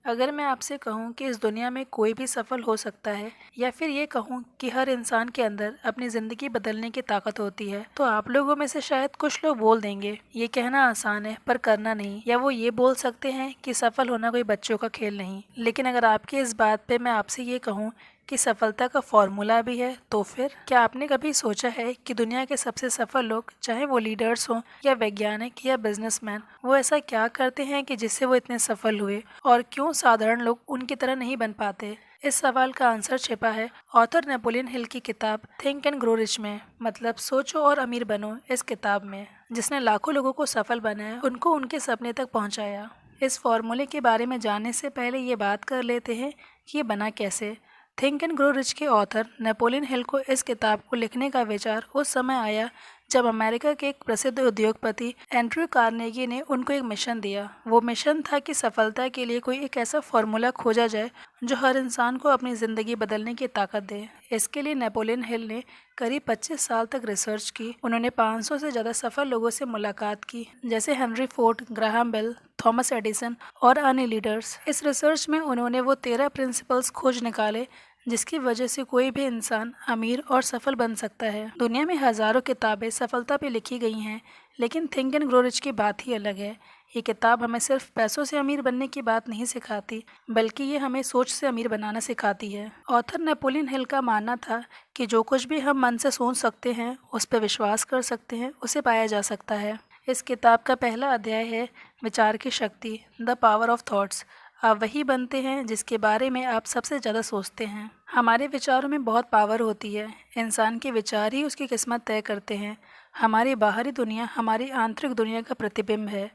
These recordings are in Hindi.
अगर मैं आपसे कहूँ कि इस दुनिया में कोई भी सफल हो सकता है या फिर ये कहूँ कि हर इंसान के अंदर अपनी ज़िंदगी बदलने की ताकत होती है, तो आप लोगों में से शायद कुछ लोग बोल देंगे ये कहना आसान है पर करना नहीं, या वो ये बोल सकते हैं कि सफल होना कोई बच्चों का खेल नहीं। लेकिन अगर आपकी इस बात पे मैं आपसे ये कहूँ कि सफलता का फॉर्मूला भी है, तो फिर क्या आपने कभी सोचा है कि दुनिया के सबसे सफल लोग, चाहे वो लीडर्स हों या वैज्ञानिक या बिजनेसमैन, वो ऐसा क्या करते हैं कि जिससे वो इतने सफल हुए, और क्यों साधारण लोग उनकी तरह नहीं बन पाते? इस सवाल का आंसर छिपा है ऑथर नेपोलियन हिल की किताब थिंक एंड ग्रो रिच में, मतलब सोचो और अमीर बनो, इस किताब में, जिसने लाखों लोगों को सफल बनाया, उनको उनके सपने तक पहुंचाया। इस फॉर्मूले के बारे में जानने से पहले ये बात कर लेते हैं कि ये बना कैसे। थिंक एंड ग्रो रिच के ऑथर नेपोलियन हिल को इस किताब को लिखने का विचार उस समय आया जब अमेरिका के एक प्रसिद्ध उद्योगपति एंड्रयू कार्नेगी ने उनको एक मिशन दिया। वो मिशन था कि सफलता के लिए कोई एक ऐसा फॉर्मूला खोजा जाए जो हर इंसान को अपनी ज़िंदगी बदलने की ताकत दे। इसके लिए नेपोलियन हिल ने करीब 25 साल तक रिसर्च की। उन्होंने 500 से ज़्यादा सफल लोगों से मुलाकात की, जैसे Henry Ford, Graham Bell, Thomas Edison और अन्य लीडर्स। इस रिसर्च में उन्होंने वो 13 प्रिंसिपल्स खोज निकाले जिसकी वजह से कोई भी इंसान अमीर और सफल बन सकता है। दुनिया में हजारों किताबें सफलता पे लिखी गई हैं, लेकिन थिंक एंड ग्रो रिच की बात ही अलग है। ये किताब हमें सिर्फ पैसों से अमीर बनने की बात नहीं सिखाती, बल्कि ये हमें सोच से अमीर बनाना सिखाती है। ऑथर नेपोलियन हिल का मानना था कि जो कुछ भी हम मन से सोच सकते हैं, उस पर विश्वास कर सकते हैं, उसे पाया जा सकता है। इस किताब का पहला अध्याय है विचार की शक्ति, द पावर ऑफ थॉट्स। आप वही बनते हैं जिसके बारे में आप सबसे ज़्यादा सोचते हैं। हमारे विचारों में बहुत पावर होती है। इंसान के विचार ही उसकी किस्मत तय करते हैं। हमारी बाहरी दुनिया हमारी आंतरिक दुनिया का प्रतिबिंब है।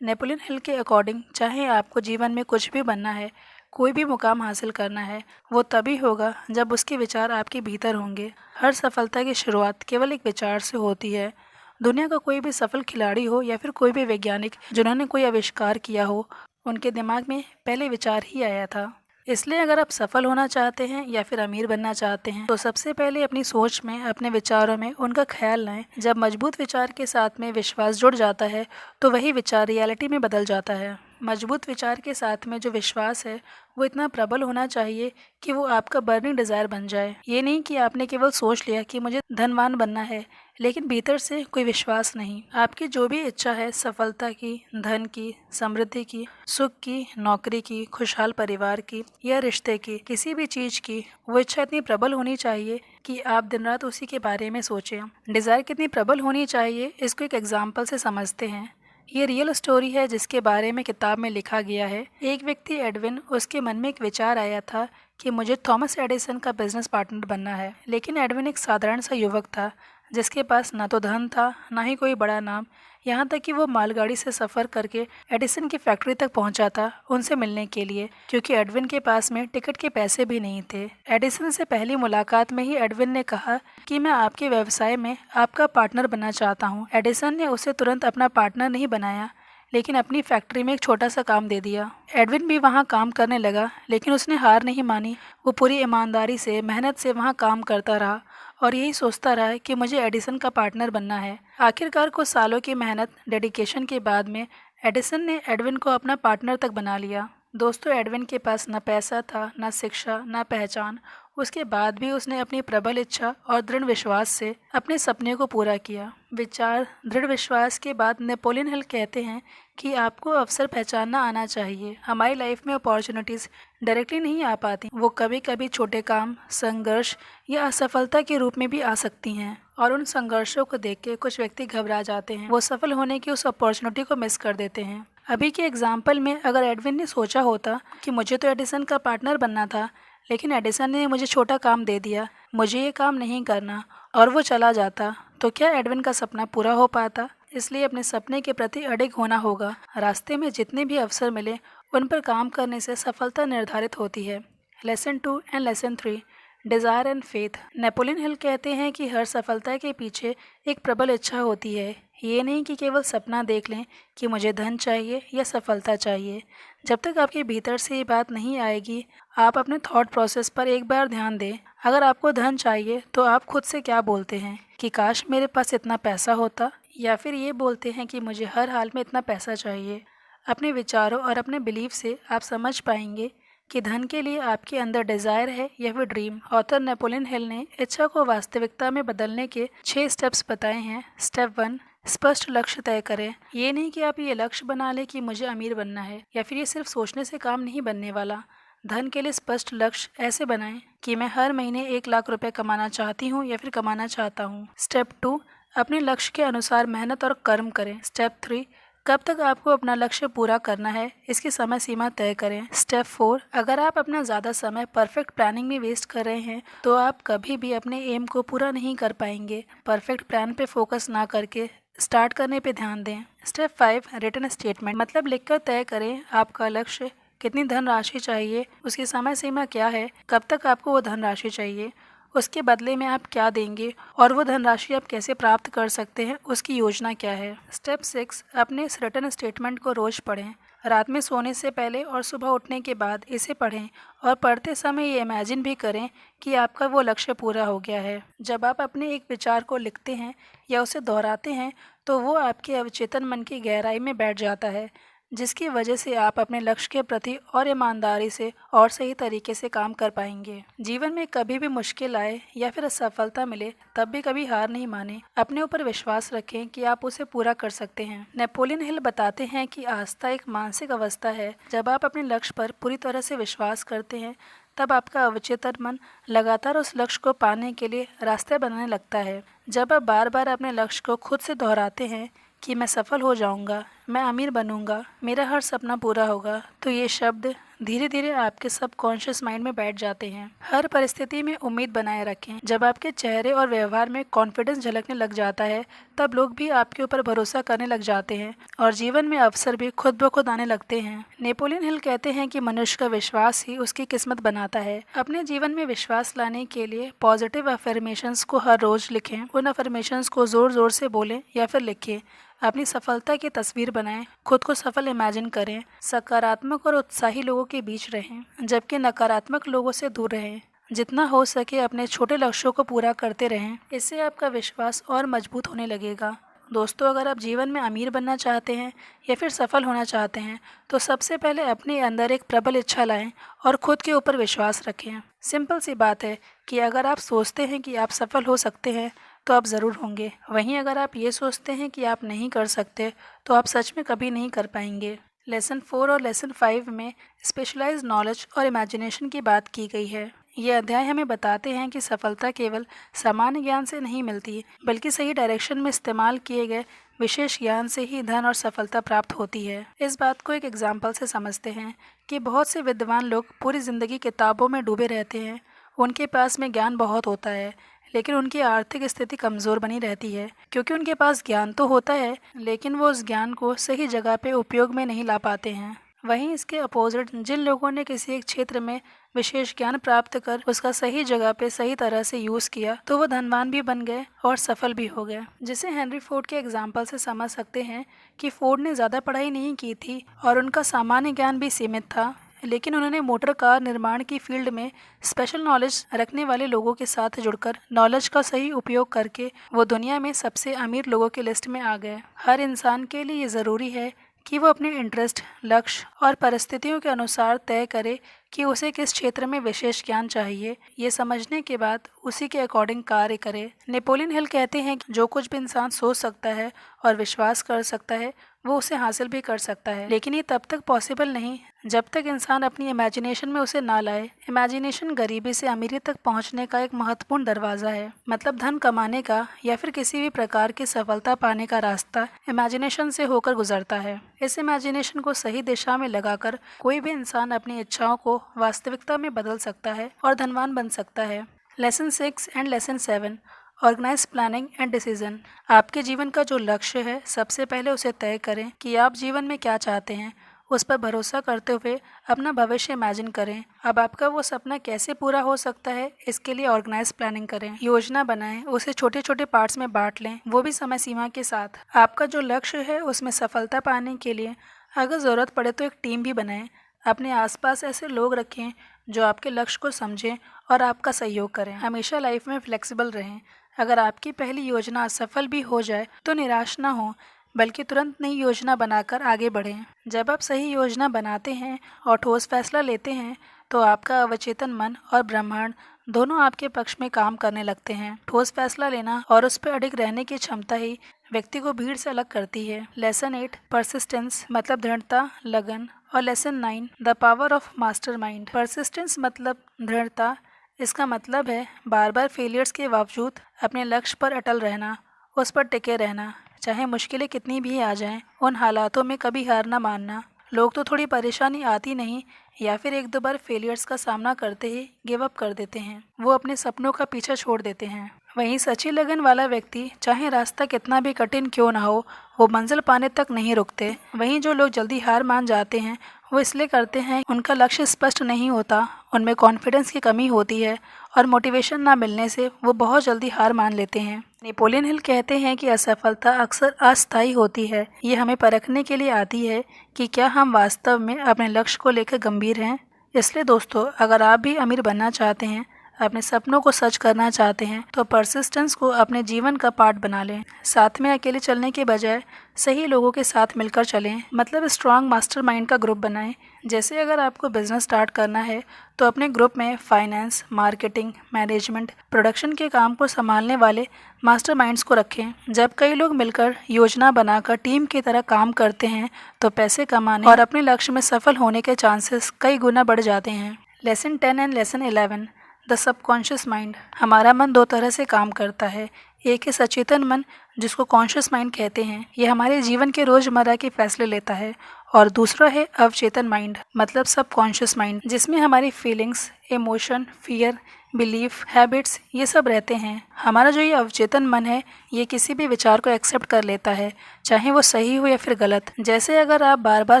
नेपोलियन हिल के अकॉर्डिंग, चाहे आपको जीवन में कुछ भी बनना है, कोई भी मुकाम हासिल करना है, वो तभी होगा जब उसके विचार आपके भीतर होंगे। हर सफलता की शुरुआत केवल एक विचार से होती है। दुनिया का कोई भी सफल खिलाड़ी हो या फिर कोई भी वैज्ञानिक जिन्होंने कोई आविष्कार किया हो, उनके दिमाग में पहले विचार ही आया था। इसलिए अगर आप सफल होना चाहते हैं या फिर अमीर बनना चाहते हैं, तो सबसे पहले अपनी सोच में, अपने विचारों में उनका ख्याल लाएं। जब मजबूत विचार के साथ में विश्वास जुड़ जाता है, तो वही विचार रियलिटी में बदल जाता है। मजबूत विचार के साथ में जो विश्वास है, वो इतना प्रबल होना चाहिए कि वो आपका बर्निंग डिज़ायर बन जाए। ये नहीं कि आपने केवल सोच लिया कि मुझे धनवान बनना है, लेकिन भीतर से कोई विश्वास नहीं। आपकी जो भी इच्छा है, सफलता की, धन की, समृद्धि की, सुख की, नौकरी की, खुशहाल परिवार की या रिश्ते की, किसी भी चीज़ की, वो इच्छा इतनी प्रबल होनी चाहिए कि आप दिन रात उसी के बारे में सोचें। डिज़ायर कितनी प्रबल होनी चाहिए, इसको एक एग्जाम्पल से समझते हैं। ये रियल स्टोरी है जिसके बारे में किताब में लिखा गया है। एक व्यक्ति एडविन, उसके मन में एक विचार आया था कि मुझे थॉमस एडिसन का बिजनेस पार्टनर बनना है। लेकिन एडविन एक साधारण सा युवक था जिसके पास ना तो धन था, ना ही कोई बड़ा नाम। यहाँ तक कि वो मालगाड़ी से सफ़र करके एडिसन की फैक्ट्री तक पहुँचा था उनसे मिलने के लिए, क्योंकि एडविन के पास में टिकट के पैसे भी नहीं थे। एडिसन से पहली मुलाकात में ही एडविन ने कहा कि मैं आपके व्यवसाय में आपका पार्टनर बनना चाहता हूँ। एडिसन ने उसे तुरंत अपना पार्टनर नहीं बनाया, लेकिन अपनी फैक्ट्री में एक छोटा सा काम दे दिया। एडविन भी वहाँ काम करने लगा, लेकिन उसने हार नहीं मानी। वो पूरी ईमानदारी से, मेहनत से वहाँ काम करता रहा और यही सोचता रहा कि मुझे एडिसन का पार्टनर बनना है। आखिरकार कुछ सालों की मेहनत, डेडिकेशन के बाद में एडिसन ने एडविन को अपना पार्टनर तक बना लिया। दोस्तों, एडविन के पास न पैसा था, न शिक्षा, न पहचान। उसके बाद भी उसने अपनी प्रबल इच्छा और दृढ़ विश्वास से अपने सपने को पूरा किया। विचार, दृढ़ विश्वास के बाद नेपोलियन हिल कहते हैं कि आपको अवसर पहचानना आना चाहिए। हमारी लाइफ में अपॉर्चुनिटीज़ डायरेक्टली नहीं आ पाती, वो कभी कभी छोटे काम, संघर्ष या असफलता के रूप में भी आ सकती हैं। और उन संघर्षों को देख के कुछ व्यक्ति घबरा जाते हैं, वो सफल होने की उस अपॉर्चुनिटी को मिस कर देते हैं। अभी के एग्जाम्पल में अगर एडविन ने सोचा होता कि मुझे तो एडिसन का पार्टनर बनना था, लेकिन एडिसन ने मुझे छोटा काम दे दिया, मुझे ये काम नहीं करना, और वो चला जाता, तो क्या एडविन का सपना पूरा हो पाता? इसलिए अपने सपने के प्रति अडिग होना होगा। रास्ते में जितने भी अवसर मिले, उन पर काम करने से सफलता निर्धारित होती है। Lesson 2 and lesson 3, desire and faith. Napoleon Hill कहते हैं कि हर सफलता के पीछे एक प्रबल इच्छा होती है। ये नहीं कि केवल सपना देख लें कि मुझे धन चाहिए या सफलता चाहिए। जब तक आपके भीतर से ये बात नहीं आएगी, आप अपने थॉट प्रोसेस पर एक बार ध्यान दें। अगर आपको धन चाहिए तो आप खुद से क्या बोलते हैं कि काश मेरे पास इतना पैसा होता, या फिर ये बोलते हैं कि मुझे हर हाल में इतना पैसा चाहिए? अपने विचारों और अपने बिलीफ से आप समझ पाएंगे कि धन के लिए आपके अंदर डिज़ायर है या फिर ड्रीम। ऑथर नेपोलियन हिल ने इच्छा को वास्तविकता में बदलने के 6 स्टेप्स बताए हैं। स्टेप 1, स्पष्ट लक्ष्य तय करें। ये नहीं कि आप ये लक्ष्य बना लें कि मुझे अमीर बनना है, या फिर ये सिर्फ सोचने से काम नहीं बनने वाला। धन के लिए स्पष्ट लक्ष्य ऐसे बनाएं कि मैं हर महीने 1 लाख रुपए कमाना चाहती हूँ या फिर कमाना चाहता हूँ। स्टेप 2, अपने लक्ष्य के अनुसार मेहनत और कर्म करें। स्टेप 3, कब तक आपको अपना लक्ष्य पूरा करना है, इसकी समय सीमा तय करें। स्टेप 4, अगर आप अपना ज़्यादा समय परफेक्ट प्लानिंग में वेस्ट कर रहे हैं तो आप कभी भी अपने एम को पूरा नहीं कर पाएंगे। परफेक्ट प्लान पे फोकस ना करके स्टार्ट करने पे ध्यान दें। स्टेप 5, रिटन स्टेटमेंट, मतलब लिखकर तय करें आपका लक्ष्य, कितनी धनराशि चाहिए, उसकी समय सीमा क्या है, कब तक आपको वो धनराशि चाहिए, उसके बदले में आप क्या देंगे और वो धनराशि आप कैसे प्राप्त कर सकते हैं, उसकी योजना क्या है। स्टेप 6, अपने इस रिटन स्टेटमेंट को रोज पढ़ें। रात में सोने से पहले और सुबह उठने के बाद इसे पढ़ें और पढ़ते समय ये इमेजिन भी करें कि आपका वो लक्ष्य पूरा हो गया है। जब आप अपने एक विचार को लिखते हैं या उसे दोहराते हैं तो वो आपके अवचेतन मन की गहराई में बैठ जाता है, जिसकी वजह से आप अपने लक्ष्य के प्रति और ईमानदारी से और सही तरीके से काम कर पाएंगे। जीवन में कभी भी मुश्किल आए या फिर असफलता मिले तब भी कभी हार नहीं माने। अपने ऊपर विश्वास रखें कि आप उसे पूरा कर सकते हैं। नेपोलियन हिल बताते हैं कि आस्था एक मानसिक अवस्था है। जब आप अपने लक्ष्य पर पूरी तरह से विश्वास करते हैं तब आपका अवचेतन मन लगातार उस लक्ष्य को पाने के लिए रास्ते बनाने लगता है। जब आप बार बार अपने लक्ष्य को खुद से दोहराते हैं कि मैं सफल हो जाऊंगा, मैं अमीर बनूंगा, मेरा हर सपना पूरा होगा, तो ये शब्द धीरे धीरे आपके सबकॉन्शियस माइंड में बैठ जाते हैं। हर परिस्थिति में उम्मीद बनाए रखें। जब आपके चेहरे और व्यवहार में कॉन्फिडेंस झलकने लग जाता है तब लोग भी आपके ऊपर भरोसा करने लग जाते हैं और जीवन में अवसर भी खुद ब खुद आने लगते हैं। नेपोलियन हिल कहते हैं कि मनुष्य का विश्वास ही उसकी किस्मत बनाता है। अपने जीवन में विश्वास लाने के लिए पॉजिटिव अफर्मेशंस को हर रोज लिखें। उन अफर्मेशंस को जोर जोर से बोलें या फिर लिखें। अपनी सफलता की तस्वीर बनाएं, खुद को सफल इमेजिन करें, सकारात्मक और उत्साही लोगों के बीच रहें जबकि नकारात्मक लोगों से दूर रहें। जितना हो सके अपने छोटे लक्ष्यों को पूरा करते रहें, इससे आपका विश्वास और मजबूत होने लगेगा। दोस्तों, अगर आप जीवन में अमीर बनना चाहते हैं या फिर सफल होना चाहते हैं तो सबसे पहले अपने अंदर एक प्रबल इच्छा लाएं और खुद के ऊपर विश्वास रखें। सिंपल सी बात है कि अगर आप सोचते हैं कि आप सफल हो सकते हैं तो आप ज़रूर होंगे। वहीं अगर आप ये सोचते हैं कि आप नहीं कर सकते तो आप सच में कभी नहीं कर पाएंगे। लेसन 4 और लेसन 5 में स्पेशलाइज्ड नॉलेज और इमेजिनेशन की बात की गई है। ये अध्याय हमें बताते हैं कि सफलता केवल सामान्य ज्ञान से नहीं मिलती, बल्कि सही डायरेक्शन में इस्तेमाल किए गए विशेष ज्ञान से ही धन और सफलता प्राप्त होती है। इस बात को एक एग्जाम्पल से समझते हैं कि बहुत से विद्वान लोग पूरी ज़िंदगी किताबों में डूबे रहते हैं। उनके पास में ज्ञान बहुत होता है लेकिन उनकी आर्थिक स्थिति कमज़ोर बनी रहती है, क्योंकि उनके पास ज्ञान तो होता है लेकिन वो उस ज्ञान को सही जगह पे उपयोग में नहीं ला पाते हैं। वहीं इसके अपोजिट जिन लोगों ने किसी एक क्षेत्र में विशेष ज्ञान प्राप्त कर उसका सही जगह पे सही तरह से यूज़ किया तो वो धनवान भी बन गए और सफल भी हो गए। जिसे हेनरी फोर्ड के एग्जाम्पल से समझ सकते हैं कि फोर्ड ने ज़्यादा पढ़ाई नहीं की थी और उनका सामान्य ज्ञान भी सीमित था, लेकिन उन्होंने मोटर कार निर्माण की फील्ड में स्पेशल नॉलेज रखने वाले लोगों के साथ जुड़कर नॉलेज का सही उपयोग करके वो दुनिया में सबसे अमीर लोगों की लिस्ट में आ गए। हर इंसान के लिए ये ज़रूरी है कि वो अपने इंटरेस्ट, लक्ष्य और परिस्थितियों के अनुसार तय करे कि उसे किस क्षेत्र में विशेष ज्ञान चाहिए। ये समझने के बाद उसी के अकॉर्डिंग कार्य करे। नेपोलियन हिल कहते हैं कि जो कुछ भी इंसान सोच सकता है और विश्वास कर सकता है वो उसे हासिल भी कर सकता है, लेकिन ये तब तक पॉसिबल नहीं जब तक इंसान अपनी इमेजिनेशन में उसे ना लाए। इमेजिनेशन गरीबी से अमीरी तक पहुंचने का एक महत्वपूर्ण दरवाज़ा है। मतलब धन कमाने का या फिर किसी भी प्रकार की सफलता पाने का रास्ता इमेजिनेशन से होकर गुजरता है। इस इमेजिनेशन को सही दिशा में लगाकर कोई भी इंसान अपनी इच्छाओं को वास्तविकता में बदल सकता है और धनवान बन सकता है। Lesson 6 and lesson 7, organise planning and decision. आपके जीवन का जो लक्ष्य है सबसे पहले उसे तय करें कि आप जीवन में क्या चाहते हैं। उस पर भरोसा करते हुए अपना भविष्य इमेजिन करें। अब आपका वो सपना कैसे पूरा हो सकता है, इसके लिए ऑर्गेनाइज प्लानिंग करें, योजना बनाएं, उसे छोटे छोटे पार्ट्स में बांट लें, वो भी समय सीमा के साथ। आपका जो लक्ष्य है उसमें सफलता पाने के लिए अगर ज़रूरत पड़े तो एक टीम भी बनाएं। अपने आसपास ऐसे लोग रखें जो आपके लक्ष्य को समझें और आपका सहयोग करें। हमेशा लाइफ में फ्लेक्सिबल रहें। अगर आपकी पहली योजना असफल भी हो जाए तो निराश ना हो, बल्कि तुरंत नई योजना बनाकर आगे बढ़ें। जब आप सही योजना बनाते हैं और ठोस फैसला लेते हैं तो आपका अवचेतन मन और ब्रह्मांड दोनों आपके पक्ष में काम करने लगते हैं। ठोस फैसला लेना और उस पर अडिग रहने की क्षमता ही व्यक्ति को भीड़ से अलग करती है। लेसन 8 परसिस्टेंस मतलब दृढ़ता, लगन, और lesson 9 the power of master mind. Persistence मतलब दृढ़ता। इसका मतलब है बार बार फेलियर्स के बावजूद अपने लक्ष्य पर अटल रहना, उस पर टिके रहना, चाहे मुश्किलें कितनी भी आ जाएं, उन हालातों में कभी हार ना मानना। लोग तो थोड़ी परेशानी आती नहीं या फिर एक दो बार फेलियर्स का सामना करते ही गिव अप कर देते हैं, वो अपने सपनों का पीछा छोड़ देते हैं। वहीं सच्ची लगन वाला व्यक्ति चाहे रास्ता कितना भी कठिन क्यों ना हो, वो मंजिल पाने तक नहीं रुकते। वहीं जो लोग जल्दी हार मान जाते हैं वो इसलिए करते हैं उनका लक्ष्य स्पष्ट नहीं होता, उनमें कॉन्फिडेंस की कमी होती है और मोटिवेशन ना मिलने से वो बहुत जल्दी हार मान लेते हैं। नेपोलियन हिल कहते हैं कि असफलता अक्सर अस्थायी होती है। ये हमें परखने के लिए आती है कि क्या हम वास्तव में अपने लक्ष्य को लेकर गंभीर हैं। इसलिए दोस्तों, अगर आप भी अमीर बनना चाहते हैं, अपने सपनों को सच करना चाहते हैं, तो परसिस्टेंस को अपने जीवन का पार्ट बना लें। साथ में अकेले चलने के बजाय सही लोगों के साथ मिलकर चलें, मतलब स्ट्रॉन्ग मास्टरमाइंड का ग्रुप बनाएं। जैसे अगर आपको बिजनेस स्टार्ट करना है तो अपने ग्रुप में फाइनेंस, मार्केटिंग, मैनेजमेंट, प्रोडक्शन के काम को संभालने वाले मास्टरमाइंड्स को रखें। जब कई लोग मिलकर योजना बनाकर टीम की तरह काम करते हैं तो पैसे कमाने और अपने लक्ष्य में सफल होने के चांसेस कई गुना बढ़ जाते हैं। Lesson 10 and lesson 11 the subconscious mind. हमारा मन दो तरह से काम करता है। एक है सचेतन मन, जिसको कॉन्शियस माइंड कहते हैं। ये हमारे जीवन के रोजमर्रा के फैसले लेता है। और दूसरा है अवचेतन माइंड, मतलब सबकॉन्शियस माइंड, जिसमें हमारी feelings, emotion, fear, belief, habits ये सब रहते हैं। हमारा जो ये अवचेतन मन है ये किसी भी विचार को एक्सेप्ट कर लेता है, चाहे वो सही हो या फिर गलत। जैसे अगर आप बार बार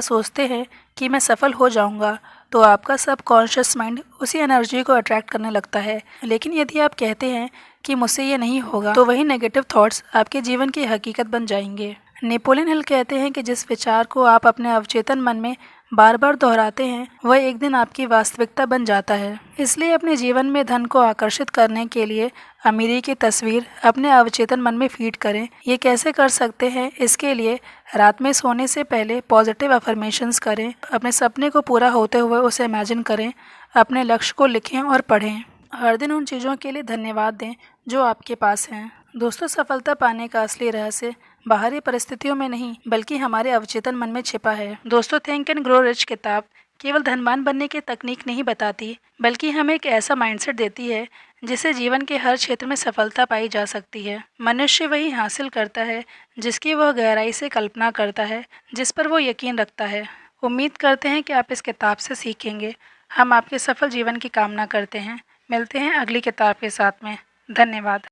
सोचते हैं कि मैं सफल हो जाऊंगा तो आपका सबकॉन्शियस माइंड उसी एनर्जी को अट्रैक्ट करने लगता है। लेकिन यदि आप कहते हैं कि मुझसे ये नहीं होगा, तो वही नेगेटिव थॉट्स आपके जीवन की हकीकत बन जाएंगे। नेपोलियन हिल कहते हैं कि जिस विचार को आप अपने अवचेतन मन में बार बार दोहराते हैं वह एक दिन आपकी वास्तविकता बन जाता है। इसलिए अपने जीवन में धन को आकर्षित करने के लिए अमीरी की तस्वीर अपने अवचेतन मन में फीड करें। ये कैसे कर सकते हैं? इसके लिए रात में सोने से पहले पॉजिटिव अफर्मेशंस करें, अपने सपने को पूरा होते हुए उसे इमेजिन करें, अपने लक्ष्य को लिखें और पढ़ें। हर दिन उन चीज़ों के लिए धन्यवाद दें जो आपके पास हैं। दोस्तों, सफलता पाने का असली रहस्य बाहरी परिस्थितियों में नहीं बल्कि हमारे अवचेतन मन में छिपा है। दोस्तों, थिंक एंड ग्रो रिच किताब केवल धनवान बनने की तकनीक नहीं बताती, बल्कि हमें एक ऐसा माइंडसेट देती है जिससे जीवन के हर क्षेत्र में सफलता पाई जा सकती है। मनुष्य वही हासिल करता है जिसकी वह गहराई से कल्पना करता है, जिस पर वो यकीन रखता है। उम्मीद करते हैं कि आप इस किताब से सीखेंगे। हम आपके सफल जीवन की कामना करते हैं। मिलते हैं अगली किताब के साथ में। धन्यवाद।